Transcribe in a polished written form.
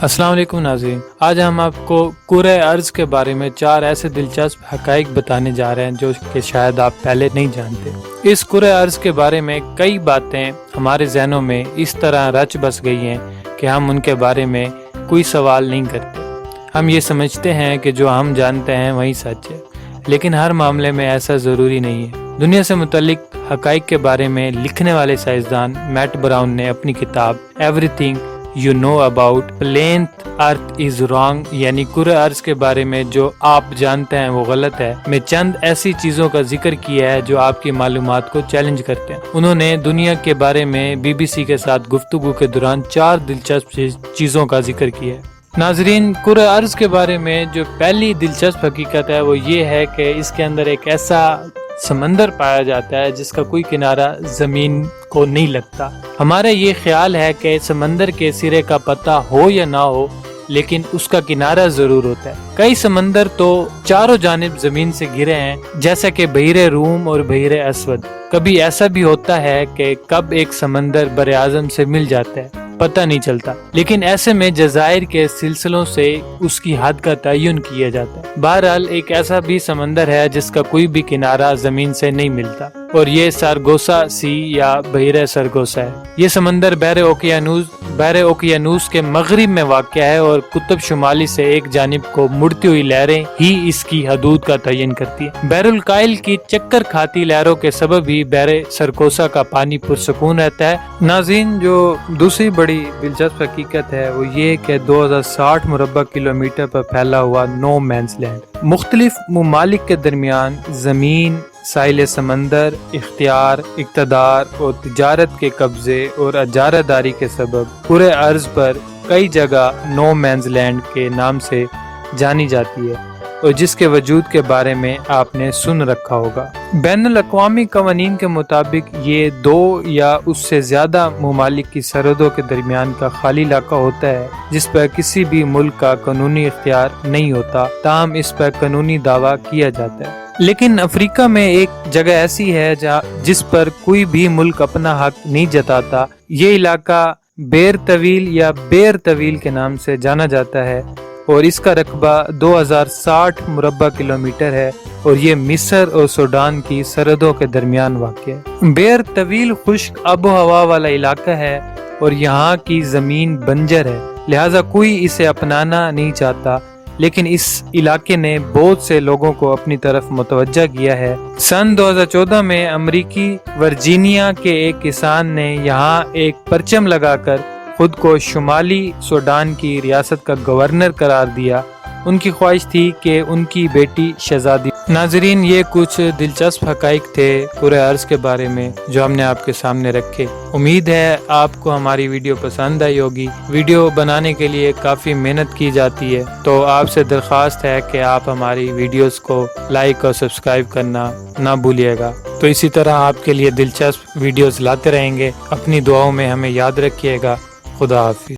السلام علیکم ناظرین، آج ہم آپ کو کرۂ ارض کے بارے میں 4 ایسے دلچسپ حقائق بتانے جا رہے ہیں جو کہ شاید آپ پہلے نہیں جانتے۔ اس کرۂ ارض کے بارے میں کئی باتیں ہمارے ذہنوں میں اس طرح رچ بس گئی ہیں کہ ہم ان کے بارے میں کوئی سوال نہیں کرتے۔ ہم یہ سمجھتے ہیں کہ جو ہم جانتے ہیں وہی سچ ہے، لیکن ہر معاملے میں ایسا ضروری نہیں ہے۔ دنیا سے متعلق حقائق کے بارے میں لکھنے والے سائنسدان میٹ براؤن نے اپنی کتاب everything you know about planet earth is wrong, یعنی کرۂ ارض کے بارے میں جو آپ جانتے ہیں وہ غلط ہے، میں چند ایسی چیزوں کا ذکر کیا ہے جو آپ کی معلومات کو چیلنج کرتے ہیں۔ انہوں نے دنیا کے بارے میں BBC کے ساتھ گفتگو کے دوران 4 دلچسپ چیزوں کا ذکر کیا ہے۔ ناظرین، کرۂ ارض کے بارے میں جو پہلی دلچسپ حقیقت ہے وہ یہ ہے کہ اس کے اندر ایک ایسا سمندر پایا جاتا ہے جس کا کوئی کنارہ زمین کو نہیں لگتا۔ ہمارا یہ خیال ہے کہ سمندر کے سرے کا پتہ ہو یا نہ ہو، لیکن اس کا کنارہ ضرور ہوتا ہے۔ کئی سمندر تو چاروں جانب زمین سے گھرے ہیں، جیسا کہ بحیرہ روم اور بحیرہ اسود۔ کبھی ایسا بھی ہوتا ہے کہ کب ایک سمندر بر اعظم سے مل جاتا ہے، پتہ نہیں چلتا، لیکن ایسے میں جزائر کے سلسلوں سے اس کی حد کا تعین کیا جاتا ہے۔ بہرحال ایک ایسا بھی سمندر ہے جس کا کوئی بھی کنارہ زمین سے نہیں ملتا، اور یہ سارگوسا سی یا بحیرہ سرگوسا ہے۔ یہ سمندر بحر اوقیانوس کے مغرب میں واقع ہے، اور قطب شمالی سے ایک جانب کو مڑتی ہوئی لہریں ہی اس کی حدود کا تعین کرتی ہیں۔ بحر الکاہل کی چکر کھاتی لہروں کے سبب ہی بحر سرگوسا کا پانی پرسکون رہتا ہے۔ ناظرین، جو دوسری بڑی دلچسپ حقیقت ہے وہ یہ کہ 2060 مربع کلومیٹر پر پھیلا ہوا نو مینز لینڈ مختلف ممالک کے درمیان زمین، ساحل سمندر، اختیار، اقتدار اور تجارت کے قبضے اور اجارہ داری کے سبب کرۂ ارض پر کئی جگہ نو مینز لینڈ کے نام سے جانی جاتی ہے، اور جس کے وجود کے بارے میں آپ نے سن رکھا ہوگا۔ بین الاقوامی قوانین کے مطابق یہ 2 یا اس سے زیادہ ممالک کی سرحدوں کے درمیان کا خالی علاقہ ہوتا ہے جس پر کسی بھی ملک کا قانونی اختیار نہیں ہوتا، تاہم اس پر قانونی دعویٰ کیا جاتا ہے۔ لیکن افریقہ میں ایک جگہ ایسی ہے جس پر کوئی بھی ملک اپنا حق نہیں جتاتا۔ یہ علاقہ بیر طویل یا بیر طویل کے نام سے جانا جاتا ہے، اور اس کا رقبہ 2060 مربع کلومیٹر ہے، اور یہ مصر اور سوڈان کی سرحدوں کے درمیان واقع ہے۔ بیر طویل خشک آب و ہوا والا علاقہ ہے، اور یہاں کی زمین بنجر ہے، لہٰذا کوئی اسے اپنانا نہیں چاہتا، لیکن اس علاقے نے بہت سے لوگوں کو اپنی طرف متوجہ کیا ہے۔ سن 2014 میں امریکی ورجینیا کے ایک کسان نے یہاں ایک پرچم لگا کر خود کو شمالی سوڈان کی ریاست کا گورنر قرار دیا۔ ان کی خواہش تھی کہ ان کی بیٹی شہزادی۔ ناظرین، یہ کچھ دلچسپ حقائق تھے کرۂ ارض کے بارے میں جو ہم نے آپ کے سامنے رکھے۔ امید ہے آپ کو ہماری ویڈیو پسند آئی ہوگی۔ ویڈیو بنانے کے لیے کافی محنت کی جاتی ہے، تو آپ سے درخواست ہے کہ آپ ہماری ویڈیوز کو لائک اور سبسکرائب کرنا نہ بھولیے گا۔ تو اسی طرح آپ کے لیے دلچسپ ویڈیوز لاتے رہیں گے۔ اپنی دعاؤں میں ہمیں یاد رکھیے گا۔ خدا حافظ۔